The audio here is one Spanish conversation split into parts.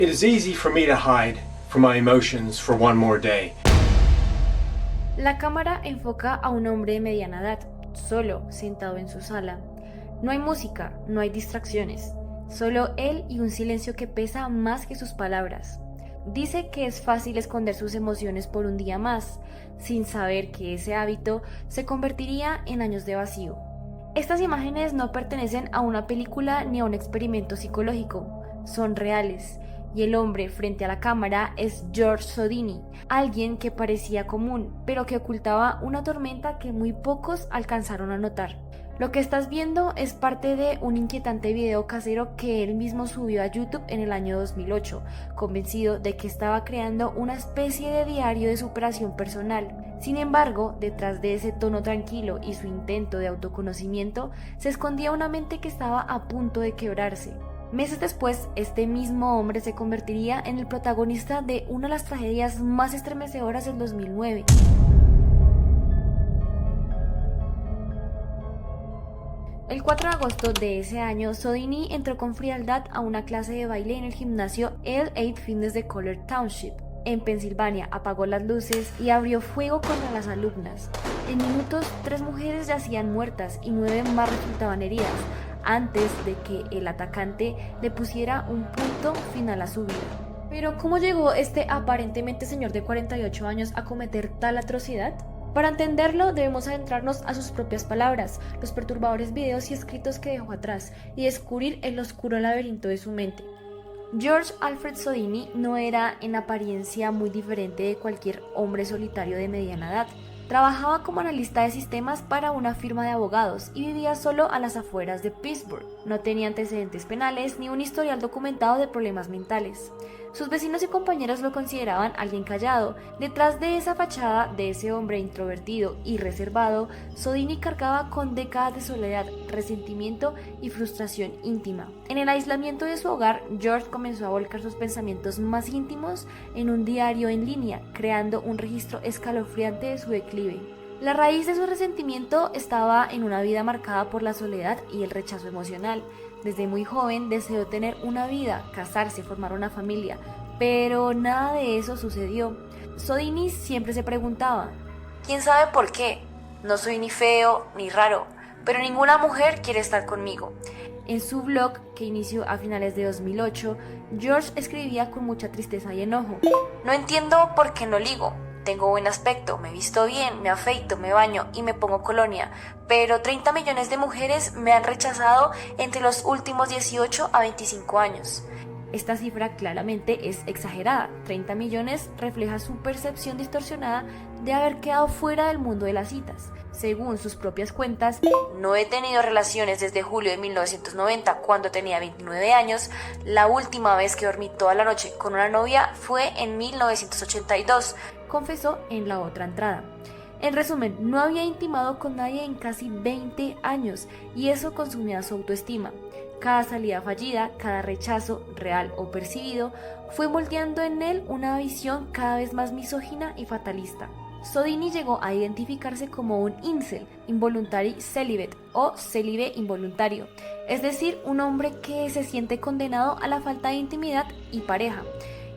It is easy for me to hide from my emotions for one more day. La cámara enfoca a un hombre de mediana edad, solo, sentado en su sala. No hay música, no hay distracciones, solo él y un silencio que pesa más que sus palabras. Dice que es fácil esconder sus emociones por un día más, sin saber que ese hábito se convertiría en años de vacío. Estas imágenes no pertenecen a una película ni a un experimento psicológico, son reales. Y el hombre frente a la cámara es George Sodini, alguien que parecía común, pero que ocultaba una tormenta que muy pocos alcanzaron a notar. Lo que estás viendo es parte de un inquietante video casero que él mismo subió a YouTube en el año 2008, convencido de que estaba creando una especie de diario de superación personal. Sin embargo, detrás de ese tono tranquilo y su intento de autoconocimiento, se escondía una mente que estaba a punto de quebrarse. Meses después, este mismo hombre se convertiría en el protagonista de una de las tragedias más estremecedoras del 2009. El 4 de agosto de ese año, Sodini entró con frialdad a una clase de baile en el gimnasio L8 Fitness de Collier Township, en Pensilvania. Apagó las luces y abrió fuego contra las alumnas. En minutos, 3 mujeres yacían muertas y 9 más resultaban heridas, antes de que el atacante le pusiera un punto final a su vida. Pero ¿cómo llegó este aparentemente señor de 48 años a cometer tal atrocidad? Para entenderlo debemos adentrarnos a sus propias palabras, los perturbadores videos y escritos que dejó atrás, y descubrir el oscuro laberinto de su mente. George Alfred Sodini no era en apariencia muy diferente de cualquier hombre solitario de mediana edad. Trabajaba como analista de sistemas para una firma de abogados y vivía solo a las afueras de Pittsburgh. No tenía antecedentes penales ni un historial documentado de problemas mentales. Sus vecinos y compañeros lo consideraban alguien callado. Detrás de esa fachada de ese hombre introvertido y reservado, Sodini cargaba con décadas de soledad, resentimiento y frustración íntima. En el aislamiento de su hogar, George comenzó a volcar sus pensamientos más íntimos en un diario en línea, creando un registro escalofriante de su declive. La raíz de su resentimiento estaba en una vida marcada por la soledad y el rechazo emocional. Desde muy joven deseó tener una vida, casarse, formar una familia, pero nada de eso sucedió. Sodini siempre se preguntaba, ¿quién sabe por qué? No soy ni feo ni raro, pero ninguna mujer quiere estar conmigo. En su blog, que inició a finales de 2008, George escribía con mucha tristeza y enojo. No entiendo por qué no ligo. Tengo buen aspecto, me visto bien, me afeito, me baño y me pongo colonia, pero 30 millones de mujeres me han rechazado entre los últimos 18 a 25 años. Esta cifra claramente es exagerada. 30 millones refleja su percepción distorsionada de haber quedado fuera del mundo de las citas. Según sus propias cuentas, no he tenido relaciones desde julio de 1990, cuando tenía 29 años. La última vez que dormí toda la noche con una novia fue en 1982, confesó en la otra entrada. En resumen, no había intimado con nadie en casi 20 años y eso consumía su autoestima. Cada salida fallida, cada rechazo, real o percibido, fue moldeando en él una visión cada vez más misógina y fatalista. Sodini llegó a identificarse como un incel, involuntary celibate o célibe involuntario, es decir, un hombre que se siente condenado a la falta de intimidad y pareja.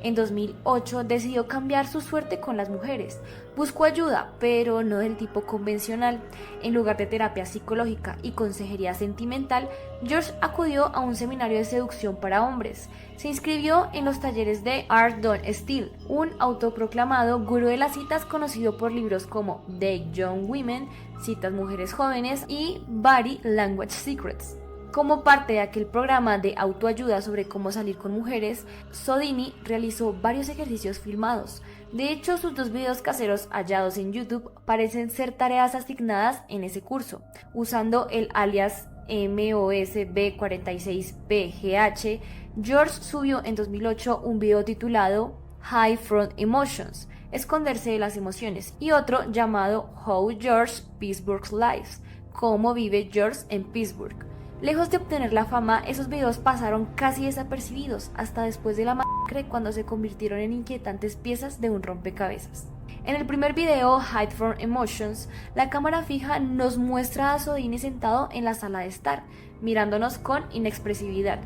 En 2008 decidió cambiar su suerte con las mujeres. Buscó ayuda, pero no del tipo convencional. En lugar de terapia psicológica y consejería sentimental, George acudió a un seminario de seducción para hombres. Se inscribió en los talleres de Art Don Steele, un autoproclamado gurú de las citas conocido por libros como Date Young Women, Citas Mujeres Jóvenes y Body Language Secrets. Como parte de aquel programa de autoayuda sobre cómo salir con mujeres, Sodini realizó varios ejercicios filmados. De hecho, sus 2 videos caseros hallados en YouTube parecen ser tareas asignadas en ese curso. Usando el alias MOSB46PGH, George subió en 2008 un video titulado Hide from Emotions, esconderse de las emociones, y otro llamado How George Pittsburgh Lives, cómo vive George en Pittsburgh. Lejos de obtener la fama, esos videos pasaron casi desapercibidos hasta después de la masacre, cuando se convirtieron en inquietantes piezas de un rompecabezas. En el primer video, Hide from Emotions, la cámara fija nos muestra a Sodini sentado en la sala de estar, mirándonos con inexpresividad.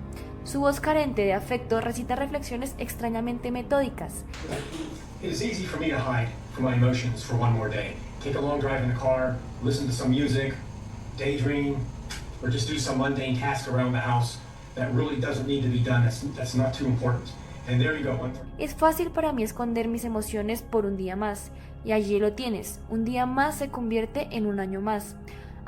Su voz carente de afecto recita reflexiones extrañamente metódicas. It is easy for me to hide from my emotions for one more day. Take a long drive in the car, listen to some music, daydream, or just do some mundane task around the house that really doesn't need to be done. That's not too important. And there you go. Es fácil para mí esconder mis emociones por un día más, y allí lo tienes, un día más se convierte en un año más.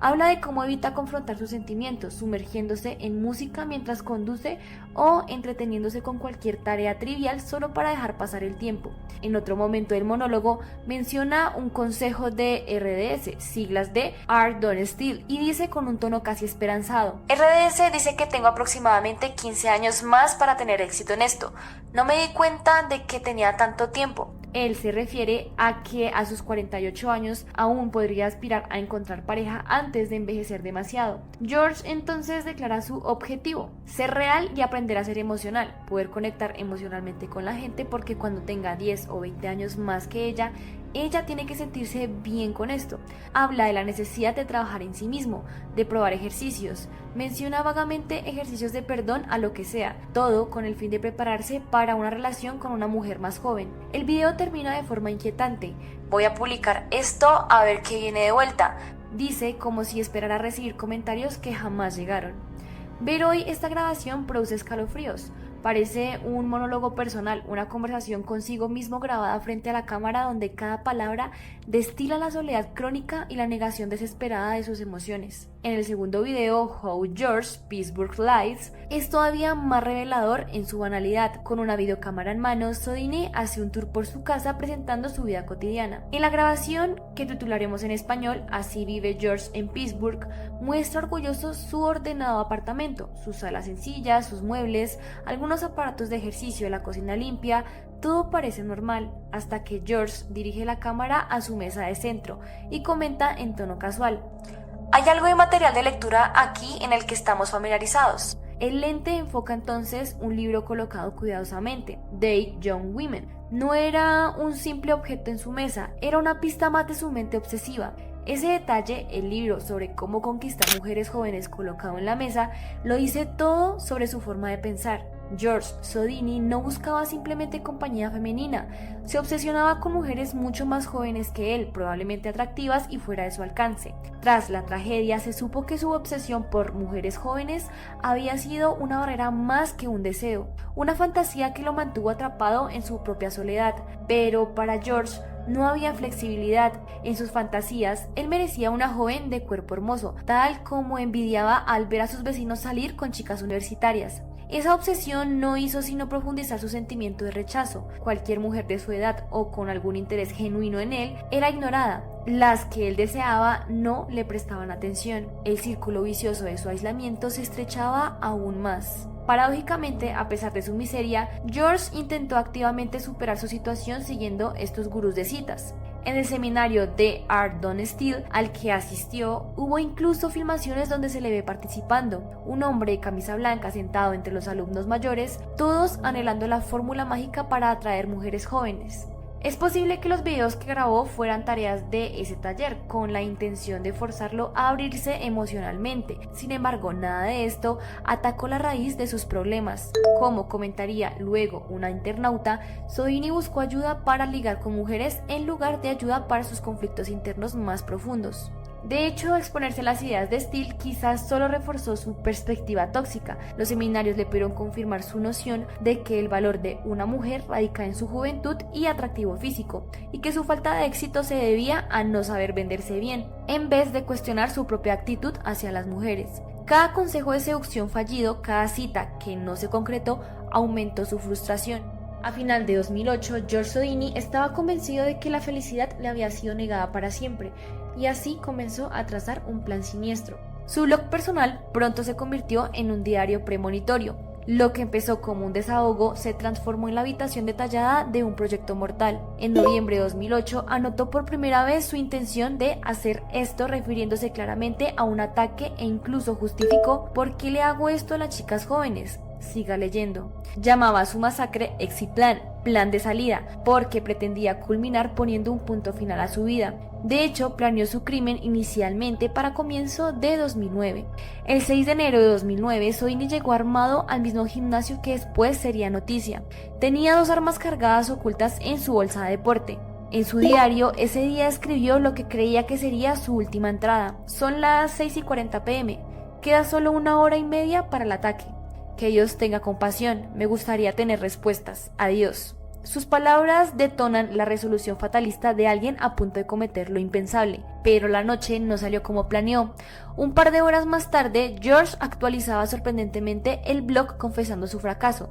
Habla de cómo evita confrontar sus sentimientos, sumergiéndose en música mientras conduce o entreteniéndose con cualquier tarea trivial solo para dejar pasar el tiempo. En otro momento del monólogo menciona un consejo de RDS, siglas de Art Don't Steal, y dice con un tono casi esperanzado: RDS dice que tengo aproximadamente 15 años más para tener éxito en esto. No me di cuenta de que tenía tanto tiempo. Él se refiere a que a sus 48 años aún podría aspirar a encontrar pareja antes de envejecer demasiado. George entonces declara su objetivo: ser real y aprender a ser emocional, poder conectar emocionalmente con la gente, porque cuando tenga 10 o 20 años más que ella tiene que sentirse bien con esto. Habla de la necesidad de trabajar en sí mismo, de probar ejercicios. Menciona vagamente ejercicios de perdón a lo que sea, todo con el fin de prepararse para una relación con una mujer más joven. El video termina de forma inquietante. Voy a publicar esto a ver qué viene de vuelta, dice, como si esperara recibir comentarios que jamás llegaron. Ver hoy esta grabación produce escalofríos. Parece un monólogo personal, una conversación consigo mismo grabada frente a la cámara, donde cada palabra destila la soledad crónica y la negación desesperada de sus emociones. En el segundo video, How George Pittsburgh Lies, es todavía más revelador en su banalidad. Con una videocámara en mano, Sodini hace un tour por su casa presentando su vida cotidiana. En la grabación, que titularemos en español Así vive George en Pittsburgh, muestra orgulloso su ordenado apartamento, sus salas sencillas, sus muebles, algunos aparatos de ejercicio, la cocina limpia. Todo parece normal, hasta que George dirige la cámara a su mesa de centro y comenta en tono casual: hay algo de material de lectura aquí en el que estamos familiarizados. El lente enfoca entonces un libro colocado cuidadosamente, Date Young Women. No era un simple objeto en su mesa, era una pista más de su mente obsesiva. Ese detalle, el libro sobre cómo conquistar mujeres jóvenes colocado en la mesa, lo dice todo sobre su forma de pensar. George Sodini no buscaba simplemente compañía femenina, se obsesionaba con mujeres mucho más jóvenes que él, probablemente atractivas y fuera de su alcance. Tras la tragedia se supo que su obsesión por mujeres jóvenes había sido una barrera más que un deseo, una fantasía que lo mantuvo atrapado en su propia soledad. Pero para George no había flexibilidad. En sus fantasías, él merecía una joven de cuerpo hermoso, tal como envidiaba al ver a sus vecinos salir con chicas universitarias. Esa obsesión no hizo sino profundizar su sentimiento de rechazo. Cualquier mujer de su edad o con algún interés genuino en él era ignorada. Las que él deseaba no le prestaban atención. El círculo vicioso de su aislamiento se estrechaba aún más. Paradójicamente, a pesar de su miseria, George intentó activamente superar su situación siguiendo estos gurús de citas. En el seminario de Art Don't Steal al que asistió, hubo incluso filmaciones donde se le ve participando, un hombre de camisa blanca sentado entre los alumnos mayores, todos anhelando la fórmula mágica para atraer mujeres jóvenes. Es posible que los videos que grabó fueran tareas de ese taller, con la intención de forzarlo a abrirse emocionalmente. Sin embargo, nada de esto atacó la raíz de sus problemas. Como comentaría luego una internauta, Sodini buscó ayuda para ligar con mujeres en lugar de ayuda para sus conflictos internos más profundos. De hecho, exponerse a las ideas de Steele quizás solo reforzó su perspectiva tóxica. Los seminarios le pudieron confirmar su noción de que el valor de una mujer radica en su juventud y atractivo físico, y que su falta de éxito se debía a no saber venderse bien, en vez de cuestionar su propia actitud hacia las mujeres. Cada consejo de seducción fallido, cada cita que no se concretó, aumentó su frustración. A final de 2008, George Sodini estaba convencido de que la felicidad le había sido negada para siempre, y así comenzó a trazar un plan siniestro. Su blog personal pronto se convirtió en un diario premonitorio. Lo que empezó como un desahogo se transformó en la habitación detallada de un proyecto mortal. En noviembre de 2008 anotó por primera vez su intención de hacer esto, refiriéndose claramente a un ataque, e incluso justificó: ¿por qué le hago esto a las chicas jóvenes? siga leyendo. Llamaba a su masacre Exit Plan, plan de salida, porque pretendía culminar poniendo un punto final a su vida. De hecho, planeó su crimen inicialmente para comienzo de 2009. El 6 de enero de 2009, Soini llegó armado al mismo gimnasio que después sería noticia. Tenía 2 armas cargadas ocultas en su bolsa de deporte. En su diario, ese día escribió lo que creía que sería su última entrada. Son las 6:40 p.m. Queda solo 1 hora y media para el ataque. Que Dios tenga compasión, me gustaría tener respuestas. Adiós. Sus palabras detonan la resolución fatalista de alguien a punto de cometer lo impensable, pero la noche no salió como planeó. Un par de horas más tarde, George actualizaba sorprendentemente el blog confesando su fracaso.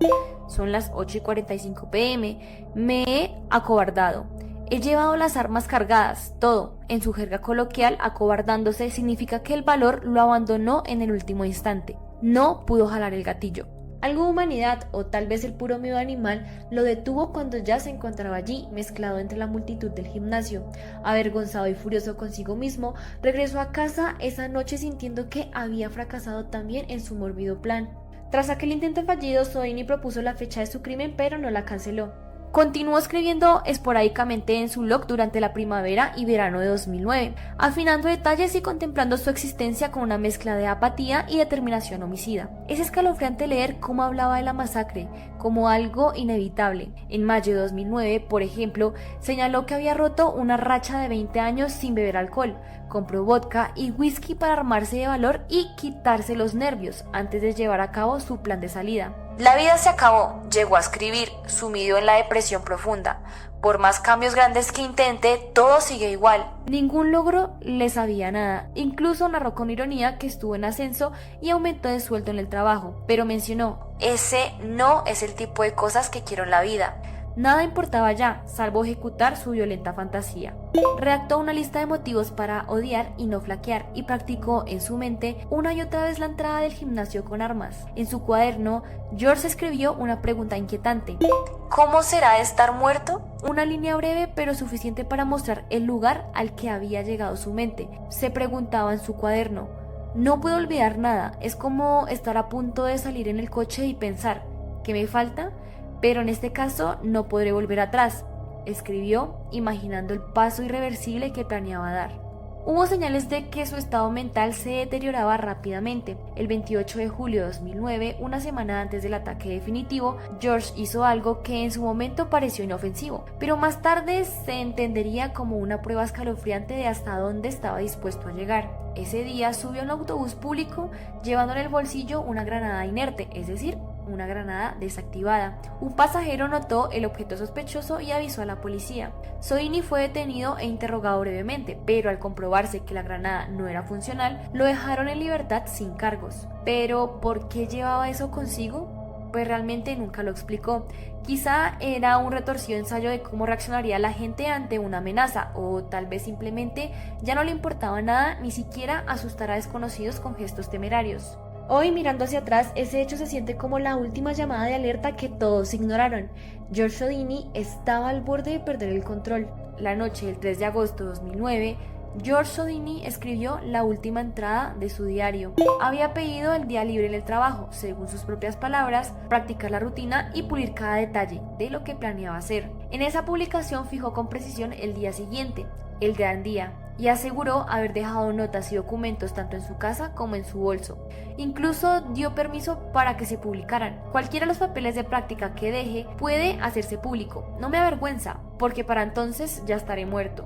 Son las 8:45 p.m. Me he acobardado. He llevado las armas cargadas, todo. En su jerga coloquial, acobardándose significa que el valor lo abandonó en el último instante. No pudo jalar el gatillo. Algo de humanidad, o tal vez el puro miedo animal, lo detuvo cuando ya se encontraba allí, mezclado entre la multitud del gimnasio. Avergonzado y furioso consigo mismo, regresó a casa esa noche sintiendo que había fracasado también en su mórbido plan. Tras aquel intento fallido, Soini propuso la fecha de su crimen, pero no la canceló. Continuó escribiendo esporádicamente en su blog durante la primavera y verano de 2009, afinando detalles y contemplando su existencia con una mezcla de apatía y determinación homicida. Es escalofriante leer cómo hablaba de la masacre como algo inevitable. En mayo de 2009, por ejemplo, señaló que había roto una racha de 20 años sin beber alcohol, compró vodka y whisky para armarse de valor y quitarse los nervios antes de llevar a cabo su plan de salida. La vida se acabó, llegó a escribir, sumido en la depresión profunda. Por más cambios grandes que intente, todo sigue igual. Ningún logro le sabía nada. Incluso narró con ironía que estuvo en ascenso y aumentó de sueldo en el trabajo. Pero mencionó, ese no es el tipo de cosas que quiero en la vida. Nada importaba ya, salvo ejecutar su violenta fantasía. Redactó una lista de motivos para odiar y no flaquear y practicó en su mente una y otra vez la entrada del gimnasio con armas. En su cuaderno, George escribió una pregunta inquietante. ¿Cómo será estar muerto? Una línea breve pero suficiente para mostrar el lugar al que había llegado su mente. Se preguntaba en su cuaderno. No puedo olvidar nada, es como estar a punto de salir en el coche y pensar, ¿qué me falta? Pero en este caso no podré volver atrás, escribió, imaginando el paso irreversible que planeaba dar. Hubo señales de que su estado mental se deterioraba rápidamente. El 28 de julio de 2009, una semana antes del ataque definitivo, George hizo algo que en su momento pareció inofensivo, pero más tarde se entendería como una prueba escalofriante de hasta dónde estaba dispuesto a llegar. Ese día subió a un autobús público llevando en el bolsillo una granada inerte, es decir, una granada desactivada. Un pasajero notó el objeto sospechoso y avisó a la policía. Soini fue detenido e interrogado brevemente, pero al comprobarse que la granada no era funcional, lo dejaron en libertad sin cargos. ¿Pero por qué llevaba eso consigo? Pues realmente nunca lo explicó. Quizá era un retorcido ensayo de cómo reaccionaría la gente ante una amenaza, o tal vez simplemente ya no le importaba nada, ni siquiera asustar a desconocidos con gestos temerarios. Hoy, mirando hacia atrás, ese hecho se siente como la última llamada de alerta que todos ignoraron. George Soini estaba al borde de perder el control. La noche del 3 de agosto de 2009, George Soini escribió la última entrada de su diario. Había pedido el día libre en el trabajo, según sus propias palabras, practicar la rutina y pulir cada detalle de lo que planeaba hacer. En esa publicación fijó con precisión el día siguiente, el gran día, y aseguró haber dejado notas y documentos tanto en su casa como en su bolso. Incluso dio permiso para que se publicaran. Cualquiera de los papeles de práctica que deje puede hacerse público. No me avergüenza, porque para entonces ya estaré muerto.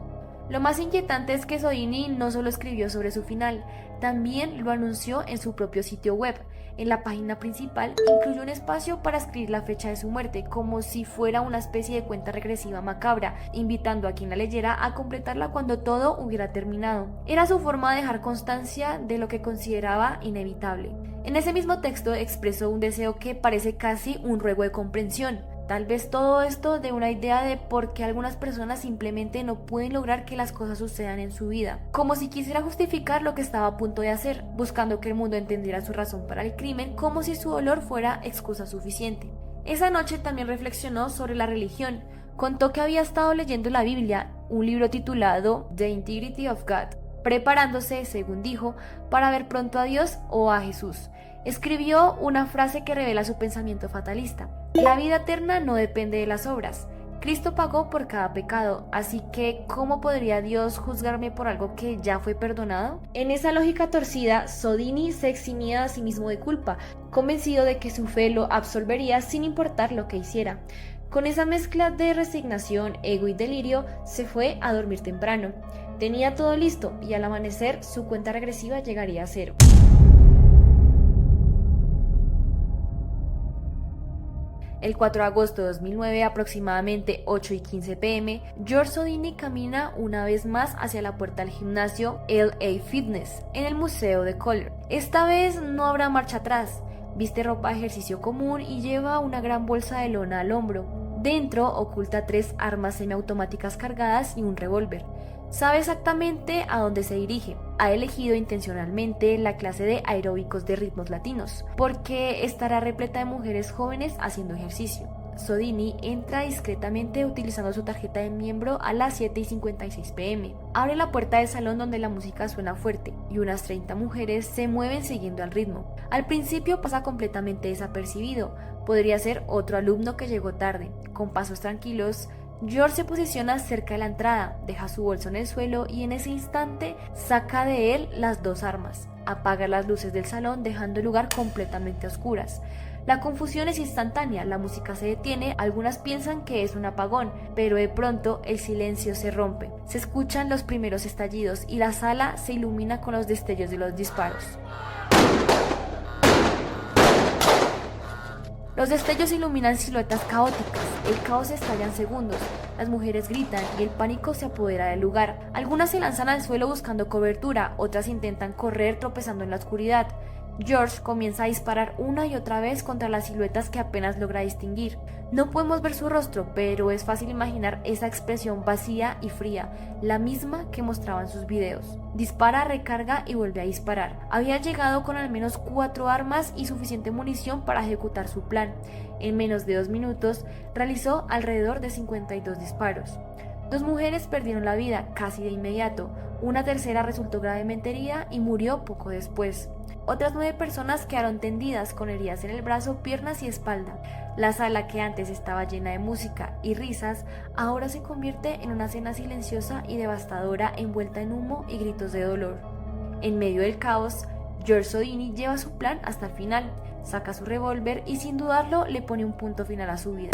Lo más inquietante es que Soini no solo escribió sobre su final, también lo anunció en su propio sitio web. En la página principal incluyó un espacio para escribir la fecha de su muerte, como si fuera una especie de cuenta regresiva macabra, invitando a quien la leyera a completarla cuando todo hubiera terminado. Era su forma de dejar constancia de lo que consideraba inevitable. En ese mismo texto expresó un deseo que parece casi un ruego de comprensión. Tal vez todo esto de una idea de por qué algunas personas simplemente no pueden lograr que las cosas sucedan en su vida, como si quisiera justificar lo que estaba a punto de hacer, buscando que el mundo entendiera su razón para el crimen, como si su dolor fuera excusa suficiente. Esa noche también reflexionó sobre la religión. Contó que había estado leyendo la Biblia, un libro titulado The Integrity of God, preparándose, según dijo, para ver pronto a Dios o a Jesús. Escribió una frase que revela su pensamiento fatalista: la vida eterna no depende de las obras. Cristo pagó por cada pecado, así que ¿cómo podría Dios juzgarme por algo que ya fue perdonado? En esa lógica torcida, Sodini se eximía a sí mismo de culpa, convencido de que su fe lo absolvería sin importar lo que hiciera. Con esa mezcla de resignación, ego y delirio, se fue a dormir temprano. Tenía todo listo y al amanecer su cuenta regresiva llegaría a cero. El 4 de agosto de 2009, aproximadamente 8:15 p.m., George Sodini camina una vez más hacia la puerta del gimnasio LA Fitness, en el Museo de Color. Esta vez no habrá marcha atrás. Viste ropa de ejercicio común y lleva una gran bolsa de lona al hombro. Dentro oculta 3 armas semiautomáticas cargadas y un revólver. Sabe exactamente a dónde se dirige. Ha elegido intencionalmente la clase de aeróbicos de ritmos latinos, porque estará repleta de mujeres jóvenes haciendo ejercicio. Sodini entra discretamente utilizando su tarjeta de miembro a las 7:56 p.m. Abre la puerta del salón donde la música suena fuerte y unas 30 mujeres se mueven siguiendo al ritmo. Al principio pasa completamente desapercibido. Podría ser otro alumno que llegó tarde. Con pasos tranquilos, George se posiciona cerca de la entrada, deja su bolso en el suelo y en ese instante saca de él las 2 armas. Apaga las luces del salón dejando el lugar completamente a oscuras. La confusión es instantánea, la música se detiene, algunas piensan que es un apagón, pero de pronto el silencio se rompe. Se escuchan los primeros estallidos y la sala se ilumina con los destellos de los disparos. Los destellos iluminan siluetas caóticas, el caos estalla en segundos, las mujeres gritan y el pánico se apodera del lugar. Algunas se lanzan al suelo buscando cobertura, otras intentan correr tropezando en la oscuridad. George comienza a disparar una y otra vez contra las siluetas que apenas logra distinguir. No podemos ver su rostro, pero es fácil imaginar esa expresión vacía y fría, la misma que mostraba en sus videos. Dispara, recarga y vuelve a disparar. Había llegado con al menos 4 armas y suficiente munición para ejecutar su plan. En menos de 2 minutos, realizó alrededor de 52 disparos. 2 mujeres perdieron la vida casi de inmediato, una tercera resultó gravemente herida y murió poco después. Otras 9 personas quedaron tendidas con heridas en el brazo, piernas y espalda. La sala, que antes estaba llena de música y risas, ahora se convierte en una escena silenciosa y devastadora envuelta en humo y gritos de dolor. En medio del caos, George Sodini lleva su plan hasta el final, saca su revólver y sin dudarlo le pone un punto final a su vida.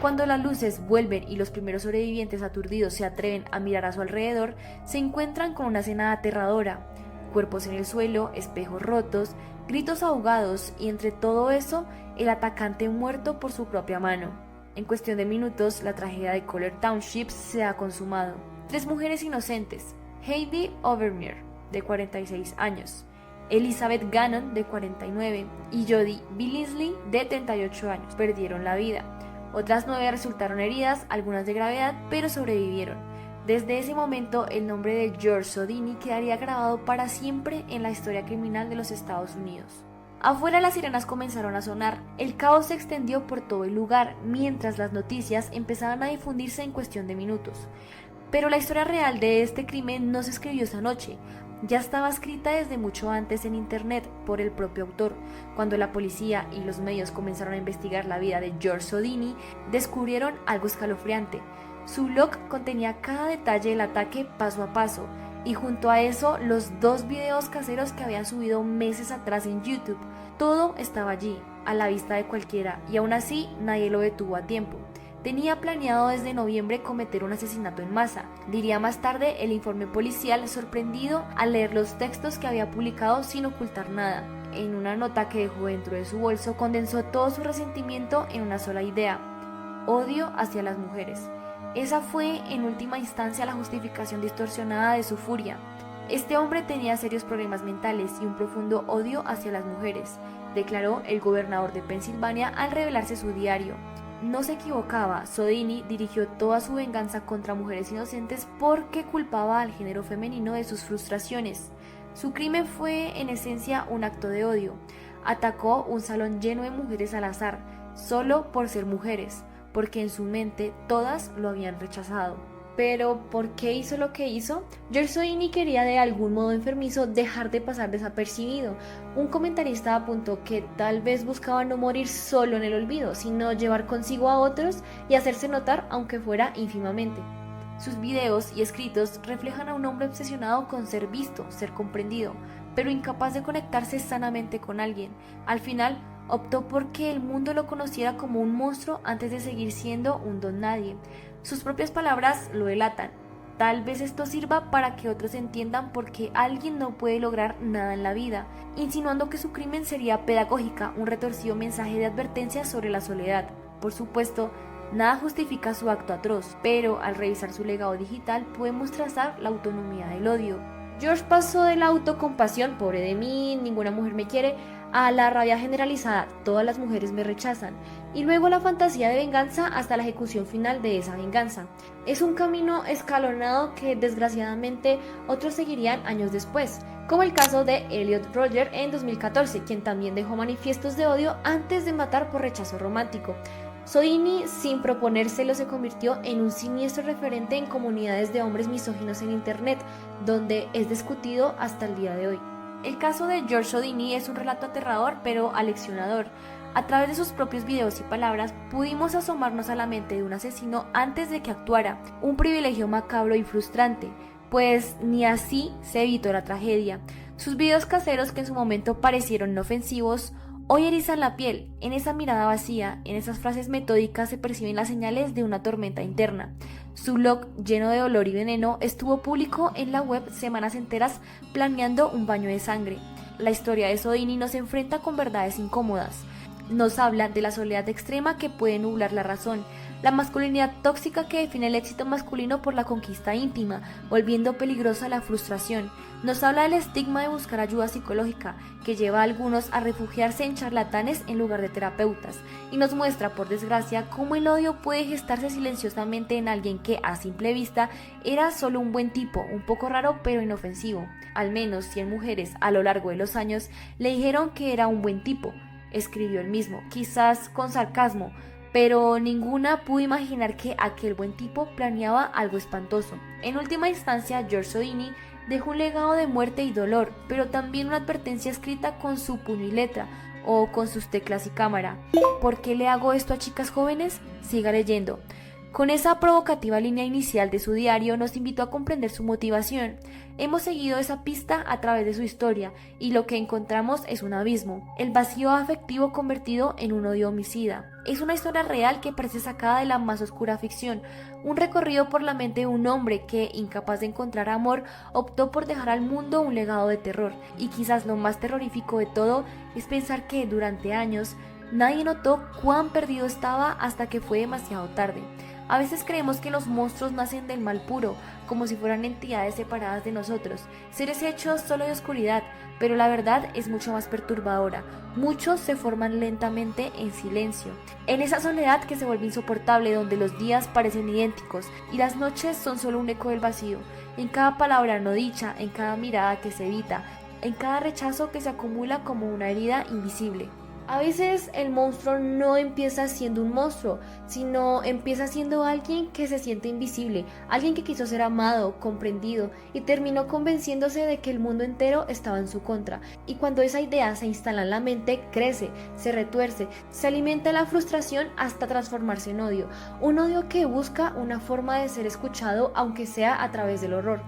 Cuando las luces vuelven y los primeros sobrevivientes aturdidos se atreven a mirar a su alrededor, se encuentran con una escena aterradora. Cuerpos en el suelo, espejos rotos, gritos ahogados y entre todo eso, el atacante muerto por su propia mano. En cuestión de minutos, la tragedia de Color Township se ha consumado. 3 mujeres inocentes, Heidi Overmyer, de 46 años, Elizabeth Gannon, de 49, y Jody Billingsley, de 38 años, perdieron la vida. Otras 9 resultaron heridas, algunas de gravedad, pero sobrevivieron. Desde ese momento, el nombre de George Sodini quedaría grabado para siempre en la historia criminal de los Estados Unidos. Afuera las sirenas comenzaron a sonar, el caos se extendió por todo el lugar, mientras las noticias empezaban a difundirse en cuestión de minutos. Pero la historia real de este crimen no se escribió esa noche, ya estaba escrita desde mucho antes en internet por el propio autor. Cuando la policía y los medios comenzaron a investigar la vida de George Sodini, descubrieron algo escalofriante. Su blog contenía cada detalle del ataque paso a paso, y junto a eso los 2 videos caseros que habían subido meses atrás en YouTube. Todo estaba allí, a la vista de cualquiera, y aún así nadie lo detuvo a tiempo. Tenía planeado desde noviembre cometer un asesinato en masa, diría más tarde el informe policial, sorprendido al leer los textos que había publicado sin ocultar nada. En una nota que dejó dentro de su bolso, condensó todo su resentimiento en una sola idea: odio hacia las mujeres. Esa fue, en última instancia, la justificación distorsionada de su furia. Este hombre tenía serios problemas mentales y un profundo odio hacia las mujeres, declaró el gobernador de Pensilvania al revelarse su diario. No se equivocaba, Sodini dirigió toda su venganza contra mujeres inocentes porque culpaba al género femenino de sus frustraciones. Su crimen fue, en esencia, un acto de odio. Atacó un salón lleno de mujeres al azar, solo por ser mujeres, porque en su mente todas lo habían rechazado. Pero, ¿por qué hizo lo que hizo? Gersodini quería de algún modo enfermizo dejar de pasar desapercibido. Un comentarista apuntó que tal vez buscaba no morir solo en el olvido, sino llevar consigo a otros y hacerse notar aunque fuera ínfimamente. Sus videos y escritos reflejan a un hombre obsesionado con ser visto, ser comprendido, pero incapaz de conectarse sanamente con alguien. Al final, optó por que el mundo lo conociera como un monstruo antes de seguir siendo un don nadie. Sus propias palabras lo delatan. Tal vez esto sirva para que otros entiendan por qué alguien no puede lograr nada en la vida, insinuando que su crimen sería pedagógica, un retorcido mensaje de advertencia sobre la soledad. Por supuesto, nada justifica su acto atroz, pero al revisar su legado digital podemos trazar la autonomía del odio. George pasó de la autocompasión, pobre de mí, ninguna mujer me quiere, a la rabia generalizada, todas las mujeres me rechazan, y luego la fantasía de venganza hasta la ejecución final de esa venganza. Es un camino escalonado que desgraciadamente otros seguirían años después, como el caso de Elliot Rodger en 2014, quien también dejó manifiestos de odio antes de matar por rechazo romántico. Sodini, sin proponérselo, se convirtió en un siniestro referente en comunidades de hombres misóginos en Internet, donde es discutido hasta el día de hoy. El caso de George Sodini es un relato aterrador pero aleccionador. A través de sus propios videos y palabras pudimos asomarnos a la mente de un asesino antes de que actuara, un privilegio macabro y frustrante, pues ni así se evitó la tragedia. Sus videos caseros, que en su momento parecieron inofensivos, hoy erizan la piel. En esa mirada vacía, en esas frases metódicas se perciben las señales de una tormenta interna. Su blog, lleno de dolor y veneno, estuvo público en la web semanas enteras planeando un baño de sangre. La historia de Sodini nos enfrenta con verdades incómodas. Nos habla de la soledad extrema que puede nublar la razón, la masculinidad tóxica que define el éxito masculino por la conquista íntima, volviendo peligrosa la frustración. Nos habla del estigma de buscar ayuda psicológica, que lleva a algunos a refugiarse en charlatanes en lugar de terapeutas, y nos muestra, por desgracia, cómo el odio puede gestarse silenciosamente en alguien que, a simple vista, era solo un buen tipo, un poco raro pero inofensivo. Al menos 100 mujeres a lo largo de los años le dijeron que era un buen tipo, escribió él mismo, quizás con sarcasmo, pero ninguna pudo imaginar que aquel buen tipo planeaba algo espantoso. En última instancia, George Sodini dejó un legado de muerte y dolor, pero también una advertencia escrita con su puño y letra, o con sus teclas y cámara. ¿Por qué le hago esto a chicas jóvenes? Siga leyendo. Con esa provocativa línea inicial de su diario nos invitó a comprender su motivación. Hemos seguido esa pista a través de su historia y lo que encontramos es un abismo, el vacío afectivo convertido en un odio homicida. Es una historia real que parece sacada de la más oscura ficción, un recorrido por la mente de un hombre que, incapaz de encontrar amor, optó por dejar al mundo un legado de terror. Y quizás lo más terrorífico de todo es pensar que durante años nadie notó cuán perdido estaba hasta que fue demasiado tarde. A veces creemos que los monstruos nacen del mal puro, como si fueran entidades separadas de nosotros, seres hechos solo de oscuridad, pero la verdad es mucho más perturbadora. Muchos se forman lentamente en silencio, en esa soledad que se vuelve insoportable, donde los días parecen idénticos y las noches son solo un eco del vacío, en cada palabra no dicha, en cada mirada que se evita, en cada rechazo que se acumula como una herida invisible. A veces el monstruo no empieza siendo un monstruo, sino empieza siendo alguien que se siente invisible, alguien que quiso ser amado, comprendido y terminó convenciéndose de que el mundo entero estaba en su contra. Y cuando esa idea se instala en la mente, crece, se retuerce, se alimenta la frustración hasta transformarse en odio, un odio que busca una forma de ser escuchado aunque sea a través del horror.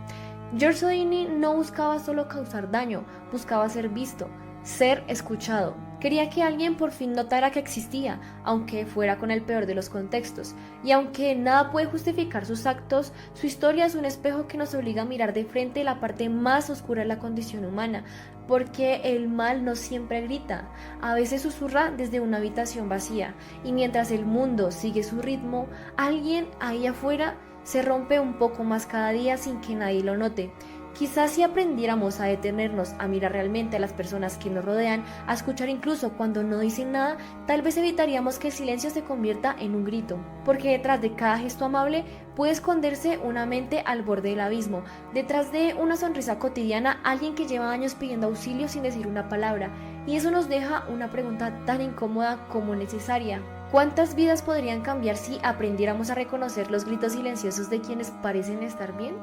George Sodini no buscaba solo causar daño, buscaba ser visto, ser escuchado. Quería que alguien por fin notara que existía, aunque fuera con el peor de los contextos. Y aunque nada puede justificar sus actos, su historia es un espejo que nos obliga a mirar de frente la parte más oscura de la condición humana, porque el mal no siempre grita, a veces susurra desde una habitación vacía, y mientras el mundo sigue su ritmo, alguien ahí afuera se rompe un poco más cada día sin que nadie lo note. Quizás si aprendiéramos a detenernos, a mirar realmente a las personas que nos rodean, a escuchar incluso cuando no dicen nada, tal vez evitaríamos que el silencio se convierta en un grito, porque detrás de cada gesto amable puede esconderse una mente al borde del abismo, detrás de una sonrisa cotidiana, alguien que lleva años pidiendo auxilio sin decir una palabra, y eso nos deja una pregunta tan incómoda como necesaria. ¿Cuántas vidas podrían cambiar si aprendiéramos a reconocer los gritos silenciosos de quienes parecen estar bien?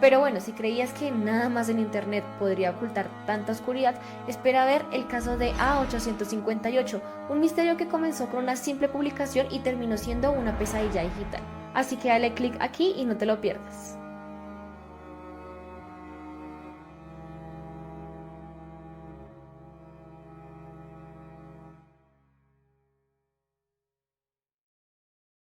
Pero bueno, si creías que nada más en internet podría ocultar tanta oscuridad, espera ver el caso de A858, un misterio que comenzó con una simple publicación y terminó siendo una pesadilla digital. Así que dale click aquí y no te lo pierdas.